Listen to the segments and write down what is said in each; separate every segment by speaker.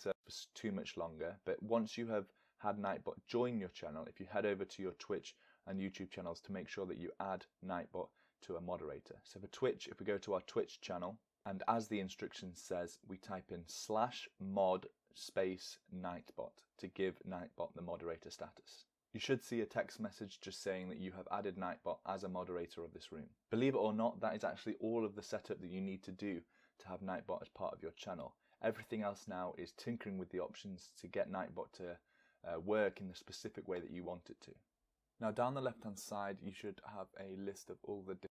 Speaker 1: server for too much longer, but once you have had Nightbot join your channel, if you head over to your Twitch and YouTube channels, to make sure that you add Nightbot to a moderator. So for Twitch, if we go to our Twitch channel, and as the instruction says, we type in /mod space Nightbot to give Nightbot the moderator status. You should see a text message just saying that you have added Nightbot as a moderator of this room. Believe it or not, that is actually all of the setup that you need to do to have Nightbot as part of your channel. Everything else now is tinkering with the options to get Nightbot to work in the specific way that you want it to. Now down the left hand side, you should have a list of all the different.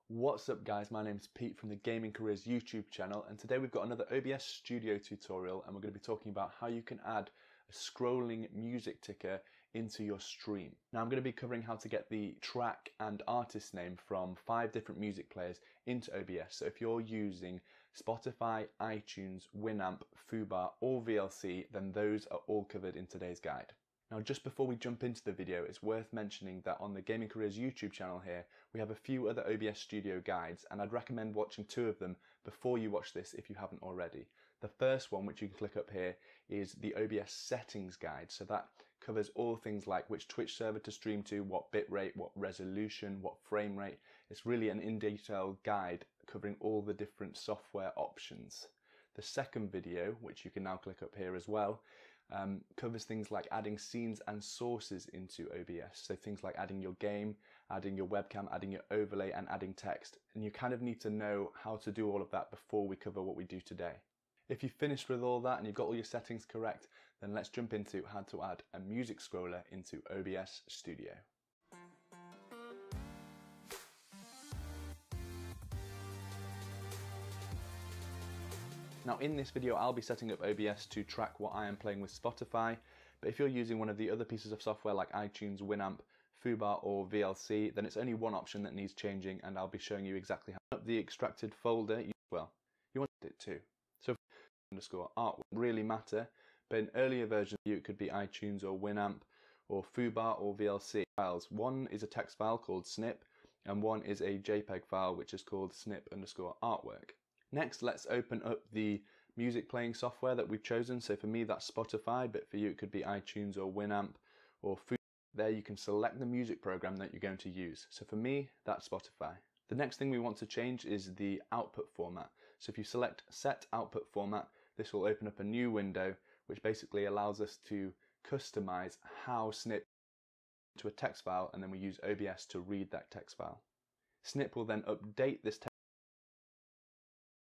Speaker 2: What's up guys, my name's Pete from the Gaming Careers YouTube channel, and today we've got another OBS Studio tutorial, and we're going to be talking about how you can add a scrolling music ticker into your stream. Now I'm going to be covering how to get the track and artist name from 5 different music players into OBS. So if you're using Spotify, iTunes, Winamp, Fubar or VLC, then those are all covered in today's guide. Now just before we jump into the video, it's worth mentioning that on the Gaming Careers YouTube channel here, we have a few other OBS Studio guides, and I'd recommend watching 2 of them before you watch this if you haven't already. The first one, which you can click up here, is the OBS settings guide. So that covers all things like which Twitch server to stream to, what bitrate, what resolution, what frame rate. It's really an in-detail guide covering all the different software options. The second video, which you can now click up here as well, covers things like adding scenes and sources into OBS. So things like adding your game, adding your webcam, adding your overlay and adding text. And you kind of need to know how to do all of that before we cover what we do today. If you've finished with all that and you've got all your settings correct, then let's jump into how to add a music scroller into OBS Studio. Now in this video I'll be setting up OBS to track what I am playing with Spotify, but if you're using one of the other pieces of software like iTunes, Winamp, Fubar or VLC, then it's only one option that needs changing, and I'll be showing you exactly how to up the extracted folder. You want it too. So _art won't really matter, but in earlier versions it could be iTunes or Winamp or Fubar or VLC files. One is a text file called snip, and one is a JPEG file which is called snip_artwork. Next, let's open up the music playing software that we've chosen. So for me, that's Spotify, but for you, it could be iTunes or Winamp or Fubar. There you can select the music program that you're going to use. So for me, that's Spotify. The next thing we want to change is the output format. So if you select Set Output Format, this will open up a new window, which basically allows us to customize how Snip to a text file, and then we use OBS to read that text file. Snip will then update this text.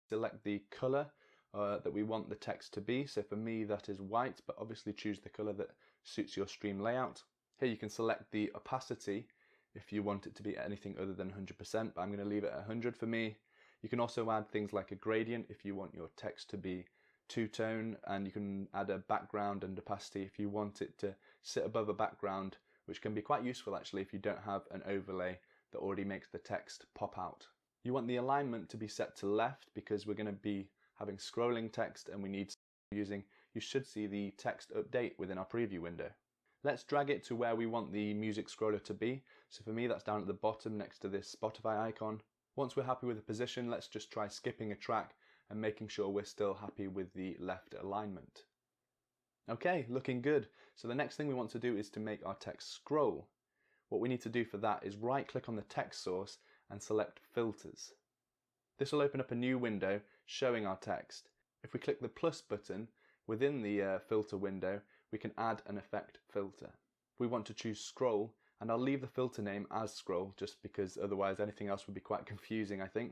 Speaker 2: Select the color that we want the text to be. So for me that is white, but obviously choose the color that suits your stream layout. Here you can select the opacity if you want it to be anything other than 100%, but I'm going to leave it at 100 for me. You can also add things like a gradient if you want your text to be two-tone, and you can add a background and opacity if you want it to sit above a background, which can be quite useful actually if you don't have an overlay that already makes the text pop out. You want the alignment to be set to left because we're going to be having scrolling text and we need using. You should see the text update within our preview window. Let's drag it to where we want the music scroller to be. So for me that's down at the bottom next to this Spotify icon. Once we're happy with the position, let's just try skipping a track and making sure we're still happy with the left alignment. Okay, looking good. So the next thing we want to do is to make our text scroll. What we need to do for that is right click on the text source and select filters. This will open up a new window showing our text. If we click the plus button within the filter window, we can add an effect filter. We want to choose scroll, and I'll leave the filter name as scroll just because otherwise anything else would be quite confusing, I think.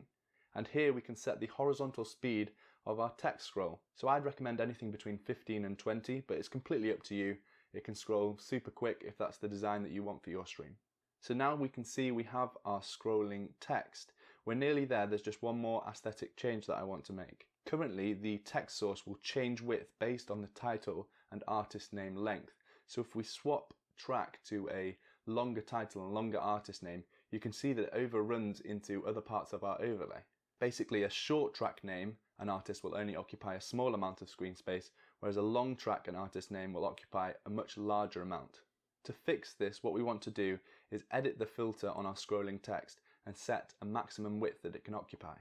Speaker 2: And here we can set the horizontal speed of our text scroll. So I'd recommend anything between 15 and 20, but it's completely up to you. It can scroll super quick if that's the design that you want for your stream. So now we can see we have our scrolling text. We're nearly there, there's just one more aesthetic change that I want to make. Currently the text source will change width based on the title and artist name length. So if we swap track to a longer title and longer artist name, you can see that it overruns into other parts of our overlay. Basically a short track name and artist will only occupy a small amount of screen space, whereas a long track and artist name will occupy a much larger amount. To fix this, what we want to do is edit the filter on our scrolling text and set a maximum width that it can occupy.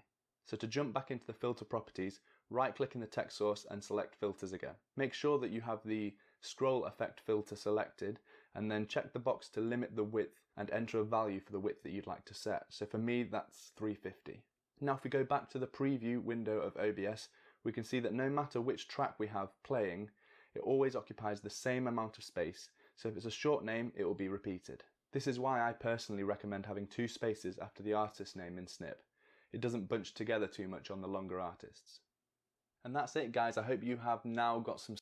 Speaker 2: So to jump back into the filter properties, right click in the text source and select filters again. Make sure that you have the scroll effect filter selected and then check the box to limit the width and enter a value for the width that you'd like to set. So for me that's 350. Now if we go back to the preview window of OBS, we can see that no matter which track we have playing, it always occupies the same amount of space. So if it's a short name, it will be repeated. This is why I personally recommend having 2 spaces after the artist name in Snip. It doesn't bunch together too much on the longer artists. And that's it guys, I hope you have now got some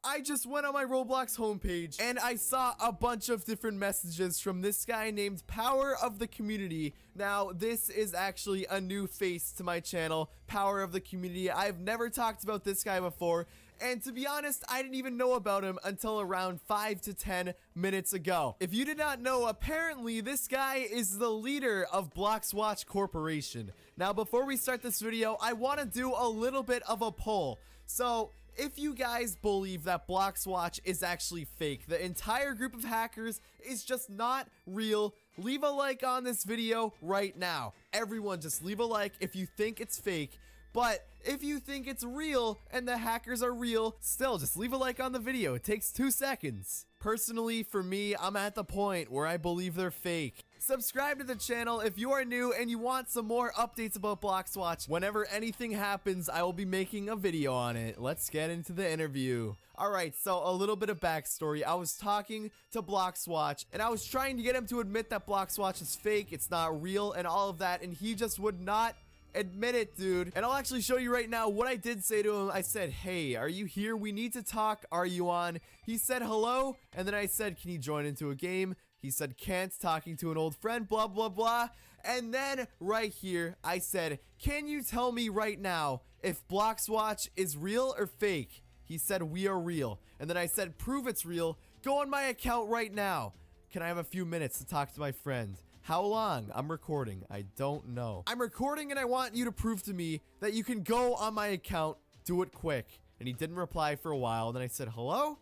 Speaker 3: I just went on my Roblox homepage and I saw a bunch of different messages from this guy named Power of the Community. Now, this is actually a new face to my channel, Power of the Community. I've never talked about this guy before, and to be honest, I didn't even know about him until around 5 to 10 minutes ago. If you did not know, apparently this guy is the leader of Bloxwatch Corporation. Now, before we start this video, I want to do a little bit of a poll. So, if you guys believe that Bloxwatch is actually fake, the entire group of hackers is just not real, leave a like on this video right now. Everyone just leave a like if you think it's fake. But if you think it's real and the hackers are real, still just leave a like on the video. It takes 2 seconds. Personally, for me, I'm at the point where I believe they're fake. Subscribe to the channel if you are new and you want some more updates about Bloxwatch. Whenever anything happens, I will be making a video on it. Let's get into the interview. Alright, so a little bit of backstory. I was talking to Bloxwatch and I was trying to get him to admit that Bloxwatch is fake, it's not real, and all of that, and he just would not admit it, dude. And I'll actually show you right now what I did say to him. I said, hey, are you here? We need to talk. Are you on? He said hello, and then I said, can you join into a game? He said can't, talking to an old friend, blah blah blah. And then right here I said, can you tell me right now if Bloxwatch is real or fake? He said we are real. And then I said prove it's real. Go on my account right now. Can I have a few minutes to talk to my friend? How long? I'm recording. I don't know. I'm recording and I want you to prove to me that you can go on my account. Do it quick. And he didn't reply for a while. Then I said, hello?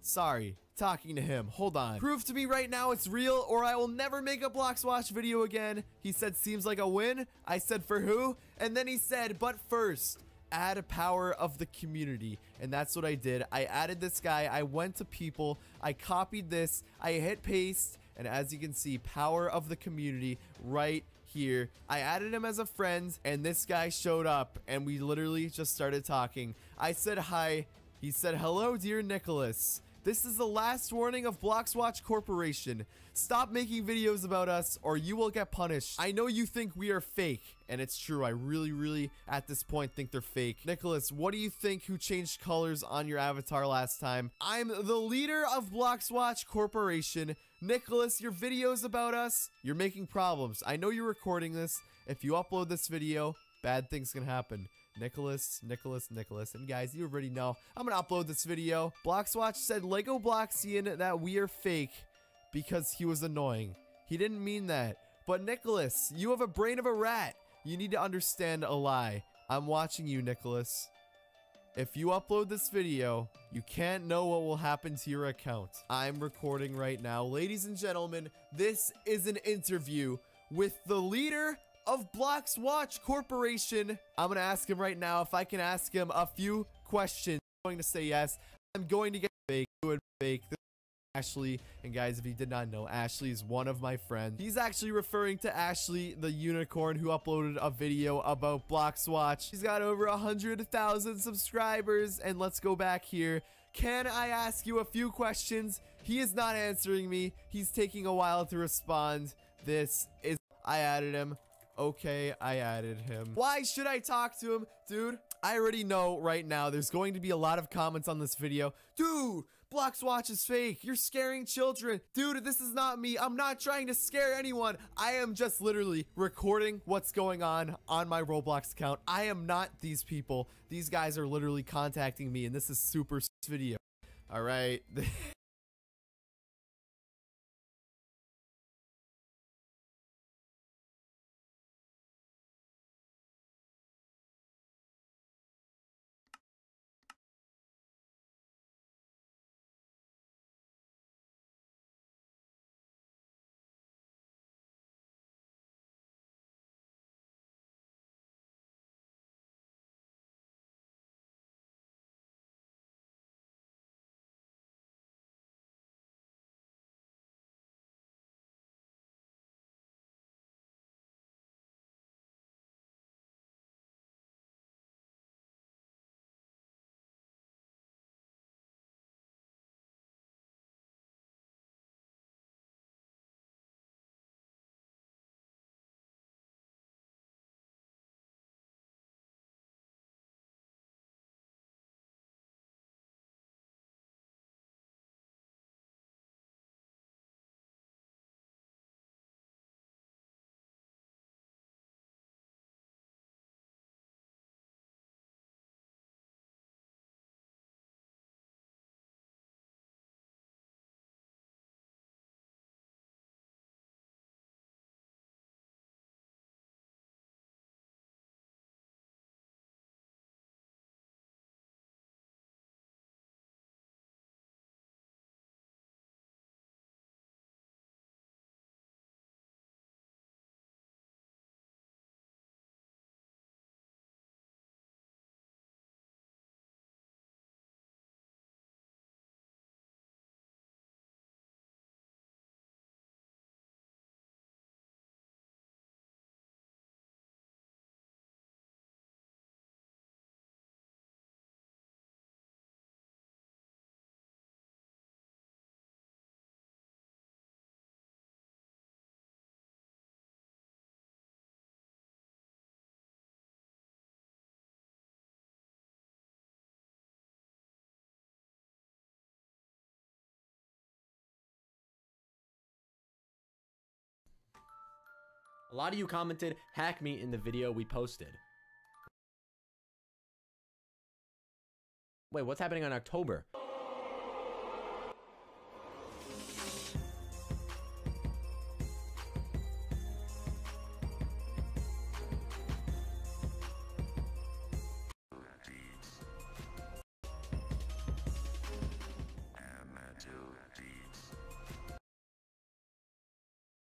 Speaker 3: Sorry. Talking to him. Hold on. Prove to me right now it's real or I will never make a Bloxwatch video again. He said, seems like a win. I said, for who? And then he said, but first, add a Power of the Community. And that's what I did. I added this guy. I went to people. I copied this. I hit paste. And as you can see, Power of the Community right here. I added him as a friend and this guy showed up and we literally just started talking. I said hi. He said, hello, dear Nicholas. This is the last warning of Bloxwatch Corporation. Stop making videos about us or you will get punished. I know you think we are fake, and it's true. I really, at this point, think they're fake. Nicholas, what do you think who changed colors on your avatar last time? I'm the leader of Bloxwatch Corporation. Nicholas, your videos about us, you're making problems. I know you're recording this. If you upload this video, bad things can happen. Nicholas. And guys, you already know I'm gonna upload this video. Bloxwatch said Lego Bloxian that we are fake because he was annoying. He didn't mean that. But Nicholas, you have a brain of a rat. You need to understand a lie. I'm watching you, Nicholas. If you upload this video, you can't know what will happen to your account. I'm recording right now. Ladies and gentlemen, this is an interview with the leader of Bloxwatch Corporation. I'm gonna ask him right now if I can ask him a few questions. I'm going to say yes. I'm going to get fake. Do it fake. This is Ashley. And guys, if you did not know, Ashley is one of my friends. He's actually referring to Ashley, the unicorn who uploaded a video about Bloxwatch. He's got over 100,000 subscribers. And let's go back here. Can I ask you a few questions? He is not answering me. He's taking a while to respond. This is... I added him. Okay, I added him. Why should I talk to him? Dude, I already know right now there's going to be a lot of comments on this video. Dude, Bloxwatch is fake. You're scaring children. Dude, this is not me. I'm not trying to scare anyone. I am just literally recording what's going on my Roblox account. I am not these people. These guys are literally contacting me, and this is super video. All right. A lot of you commented, hack me in the video we posted. Wait, what's happening on October?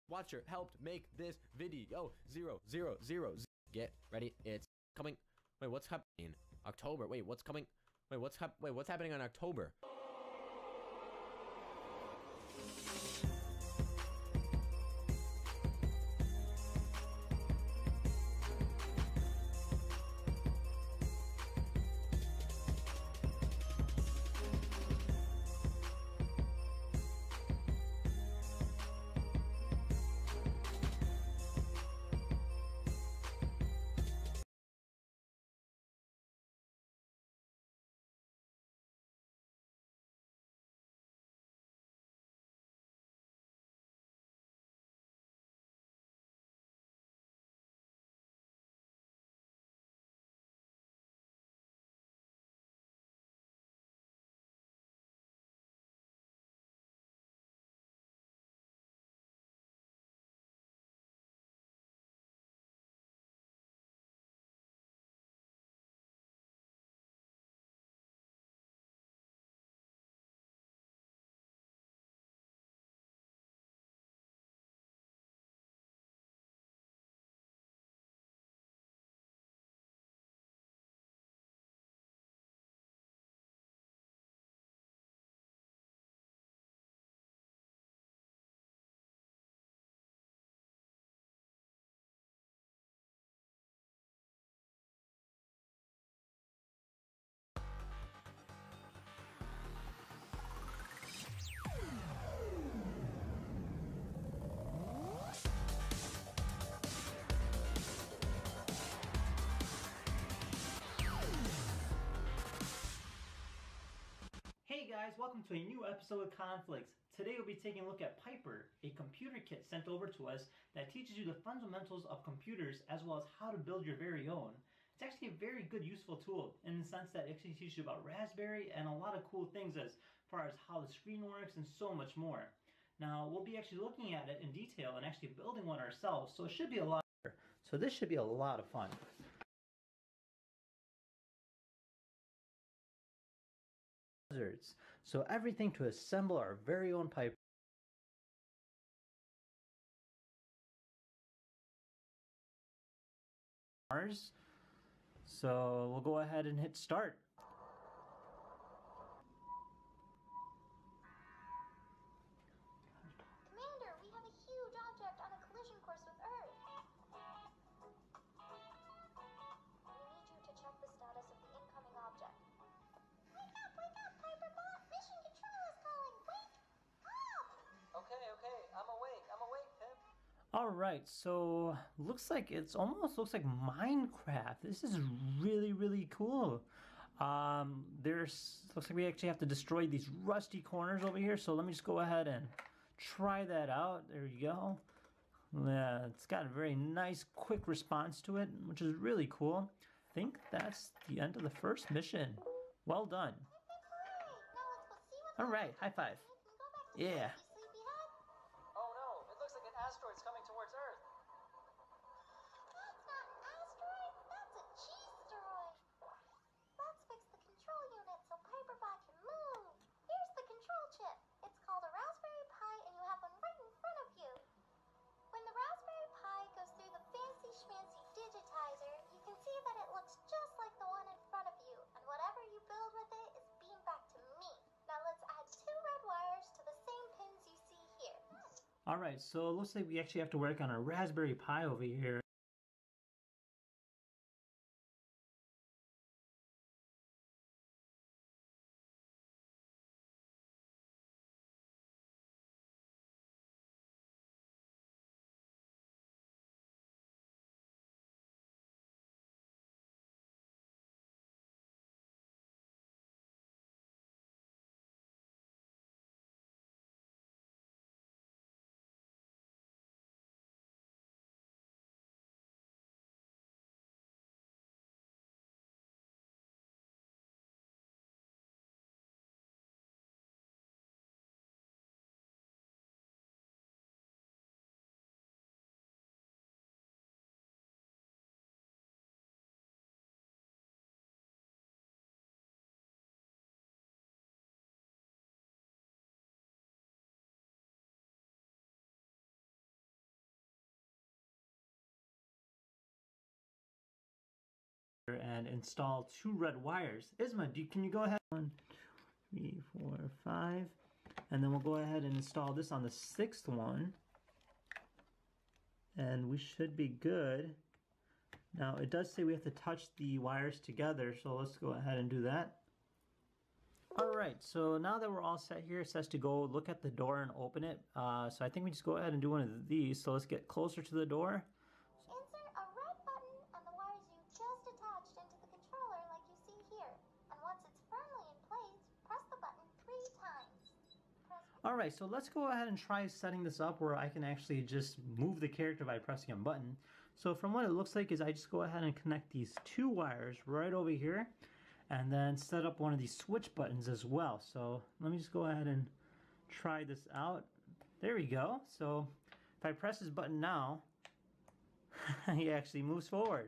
Speaker 3: Watcher helped make this video. 0, 0, 0. Get ready. It's coming. Wait, what's happening? October. Wait, what's coming? Wait, what's happening on October?
Speaker 4: Hey guys, welcome to a new episode of Conflicts. Today we'll be taking a look at Piper, a computer kit sent over to us that teaches you the fundamentals of computers as well as how to build your very own. It's actually a very good, useful tool in the sense that it actually teaches you about Raspberry and a lot of cool things as far as how the screen works and so much more. Now we'll be actually looking at it in detail and actually building one ourselves, so it should be a lot. So this should be a lot of fun. So everything to assemble our very own Piper. So we'll go ahead and hit start.
Speaker 5: Commander, we have a huge object on a collision course with Earth. We need you to check the status of the incoming object. Wake up, Piperbot! Mission Control is calling! Wake up!
Speaker 6: Okay, I'm awake, Pip.
Speaker 4: Alright, so looks like it's almost looks like Minecraft. This is really, really cool. Looks like we actually have to destroy these rusty corners over here, so let me just go ahead and try that out. There you go. Yeah, it's got a very nice, quick response to it, which is really cool. I think that's the end of the first mission. Well done. Alright, high five. Yeah.
Speaker 6: Oh no, it looks like an asteroid's coming towards Earth.
Speaker 5: That's not an asteroid, that's a G-steroid. Let's fix the control unit so Piperbot can move. Here's the control chip. It's called a Raspberry Pi and you have one right in front of you. When the Raspberry Pi goes through the fancy schmancy digitizer, you can see that it looks just like the one in front of you, and whatever you build with it is beamed back to me. Now let's add 2 red wires to the same pins you see here.
Speaker 4: Alright, so it looks like we actually have to work on a Raspberry Pi over here. and install 2 red wires. Isma, can you go ahead? 1, 2, 3, 4, 5. And then we'll go ahead and install this on the 6th one. And we should be good. Now it does say we have to touch the wires together, so let's go ahead and do that. Alright, so now that we're all set here, it says to go look at the door and open it. So I think we just go ahead and do one of these. So let's get closer to the door.
Speaker 5: Insert a red button on the wires you just attached into the controller like you see here. And once it's firmly in place, press the button 3 times.
Speaker 4: Alright, so let's go ahead and try setting this up where I can actually just move the character by pressing a button. So from what it looks like is I just go ahead and connect these 2 wires right over here and then set up one of these switch buttons as well. So let me just go ahead and try this out. There we go. So if I press this button now, he actually moves forward.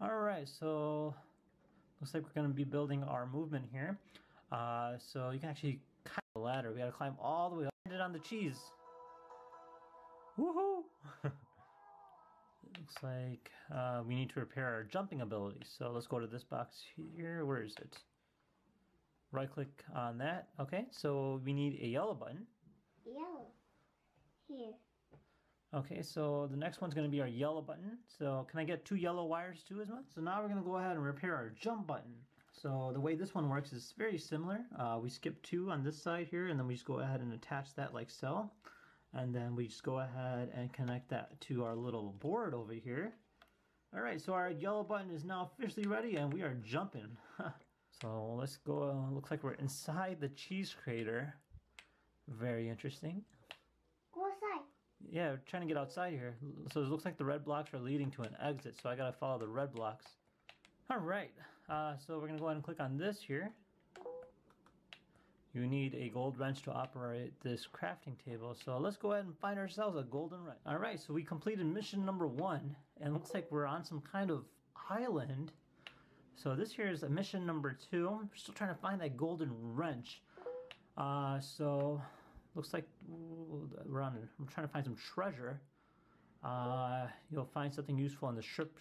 Speaker 4: Alright, so looks like we're going to be building our movement here. So you can actually climb the ladder. We got to climb all the way up. Landed on the cheese. Woohoo! Looks like we need to repair our jumping ability. So let's go to this box here. Where is it? Right click on that. Okay, so we need a yellow button.
Speaker 5: Yellow. Here.
Speaker 4: Okay, so the next one's going to be our yellow button. So can I get 2 yellow wires too, Isma? So now we're going to go ahead and repair our jump button. So the way this one works is very similar. We skip 2 on this side here, and then we just go ahead and attach that like so. And then we just go ahead and connect that to our little board over here. Alright, so our yellow button is now officially ready and we are jumping. So let's go, looks like we're inside the cheese crater. Very interesting.
Speaker 5: Go outside.
Speaker 4: Yeah, we're trying to get outside here. So it looks like the red blocks are leading to an exit, so I gotta follow the red blocks. Alright, so we're gonna go ahead and click on this here. You need a gold wrench to operate this crafting table. So let's go ahead and find ourselves a golden wrench. Alright, so we completed mission number 1. And it looks like we're on some kind of island. So this here is mission number 2. I'm still trying to find that golden wrench. So looks like we're on. I'm trying to find some treasure. You'll find something useful in the ship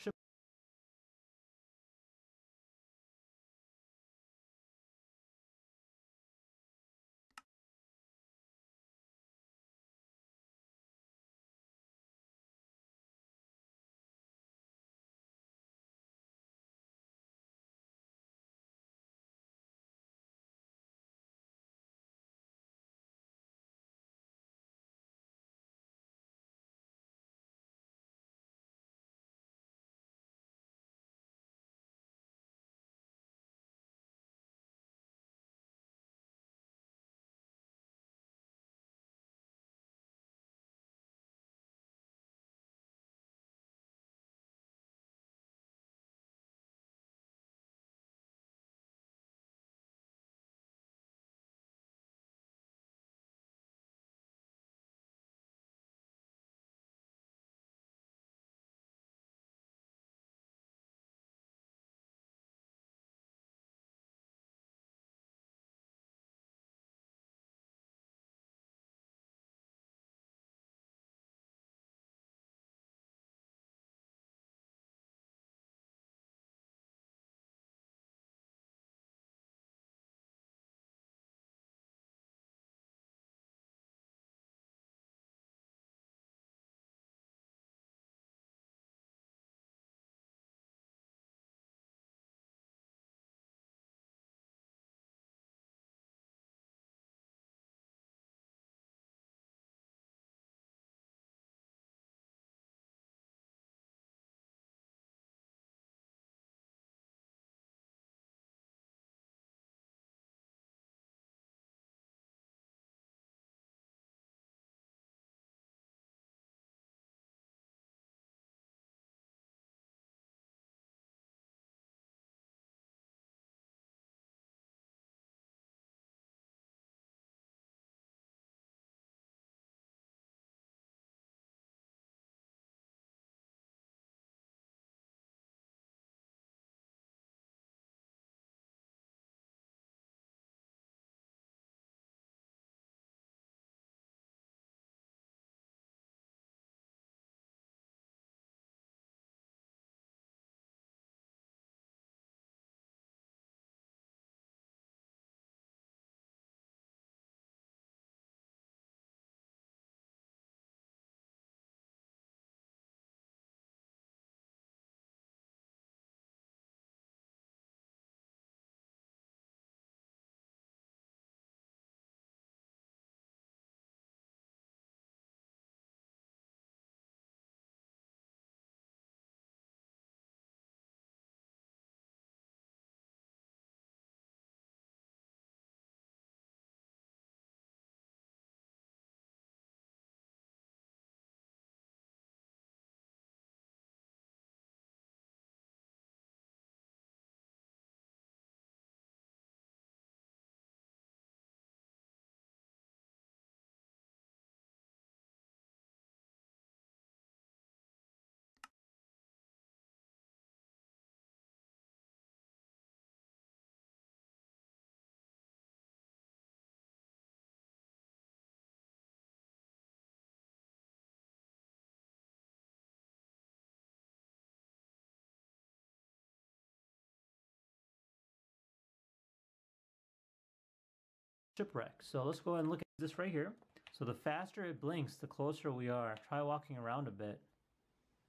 Speaker 4: shipwreck. So let's go ahead and look at this right here. So the faster it blinks, the closer we are. Try walking around a bit.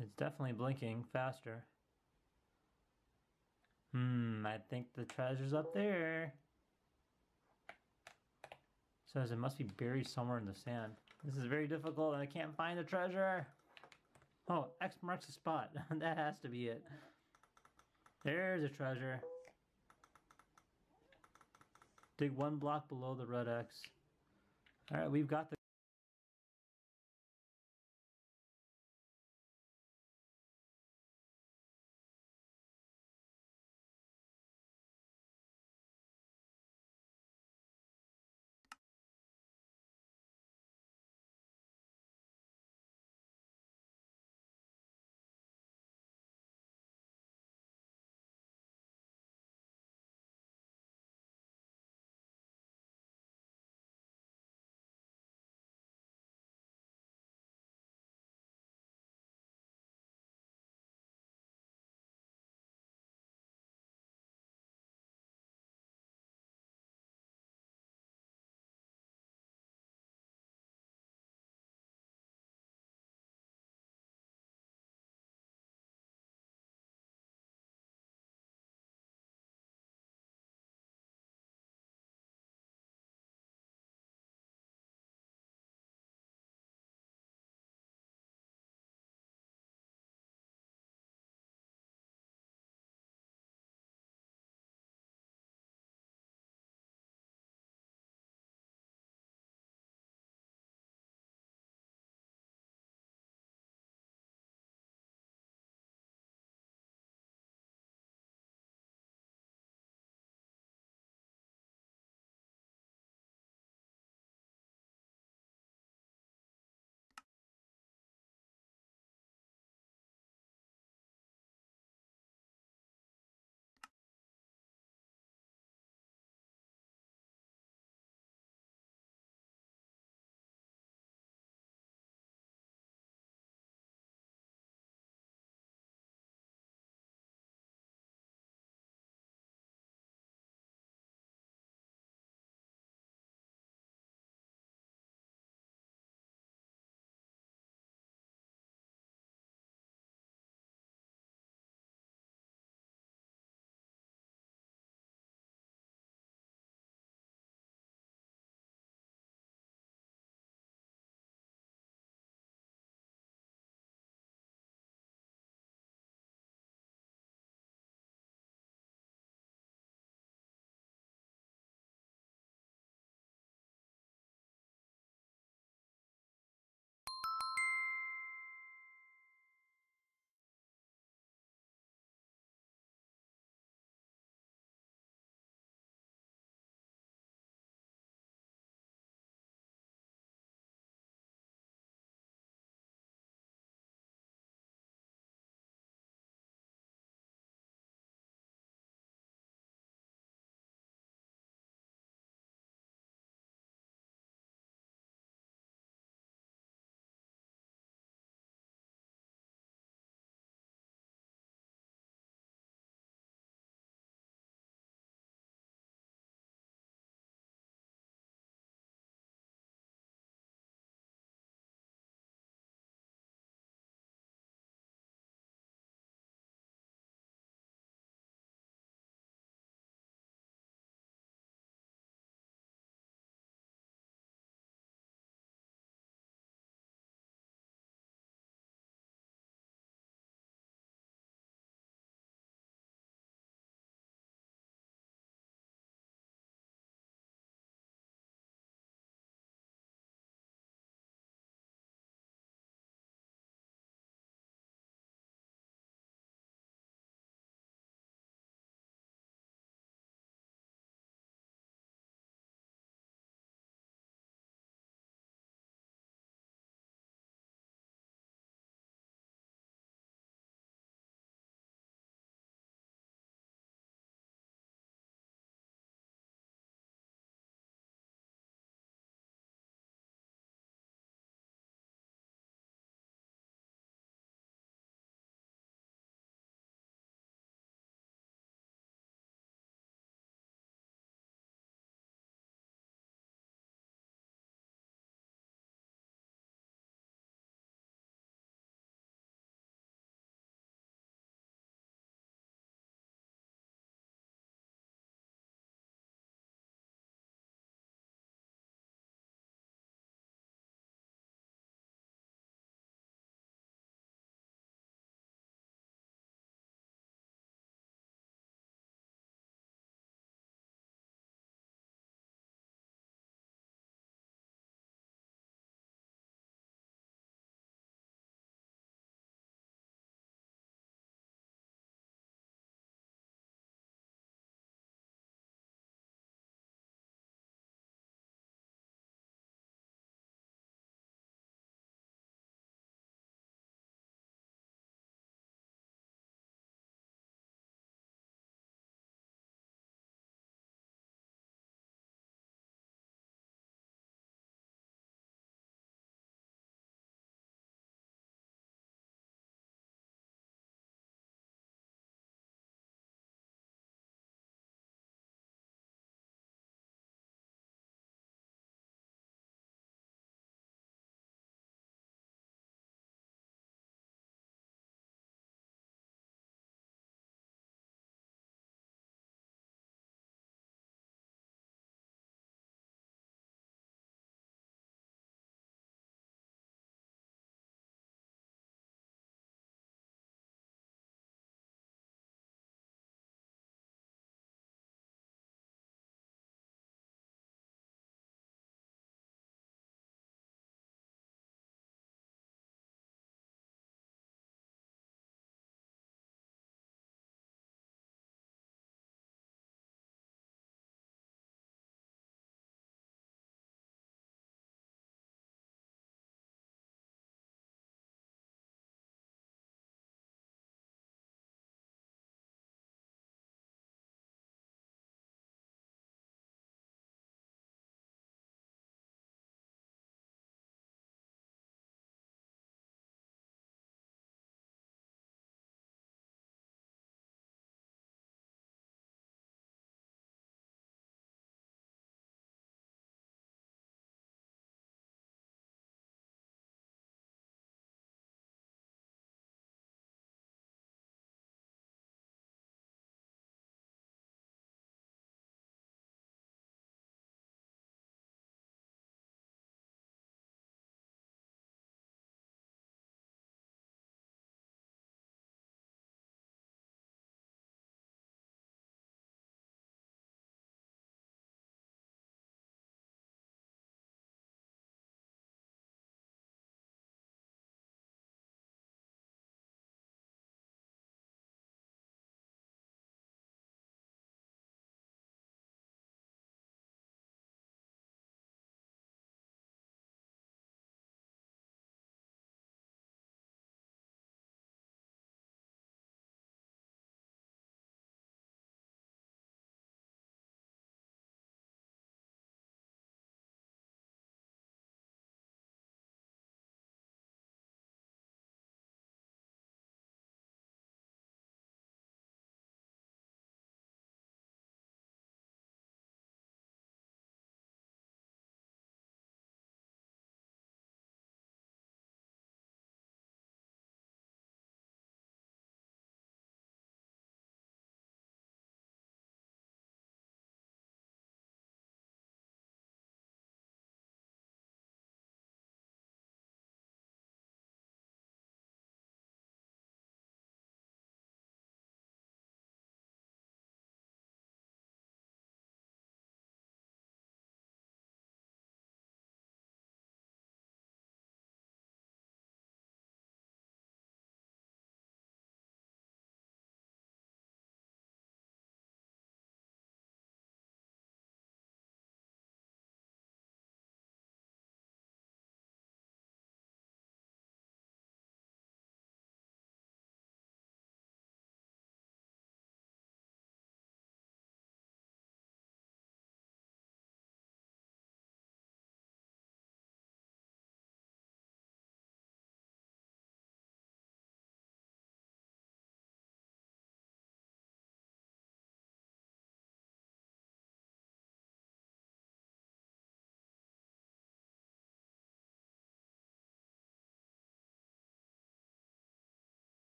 Speaker 4: It's definitely blinking faster. I think the treasure's up there. Says it must be buried somewhere in the sand. This is very difficult and I can't find the treasure. Oh, X marks the spot. That has to be it. There's a treasure. Dig 1 block below the red X. Alright, we've got the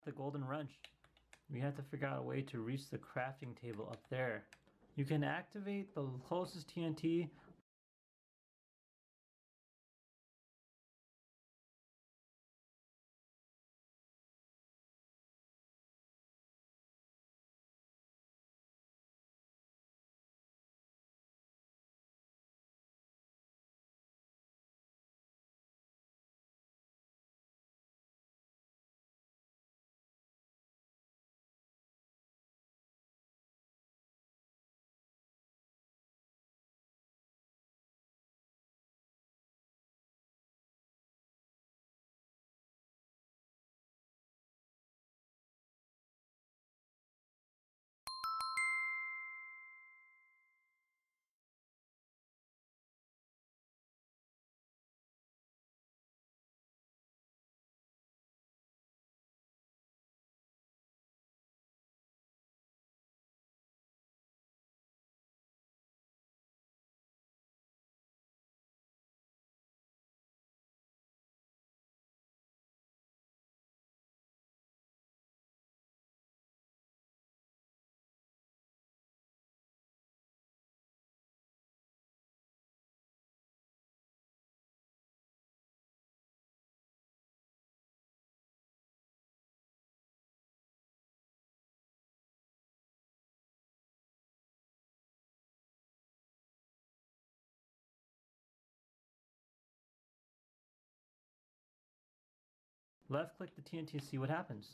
Speaker 4: the golden wrench. We have to figure out a way to reach the crafting table up there. You can activate the closest TNT. Left click the TNT to see what happens.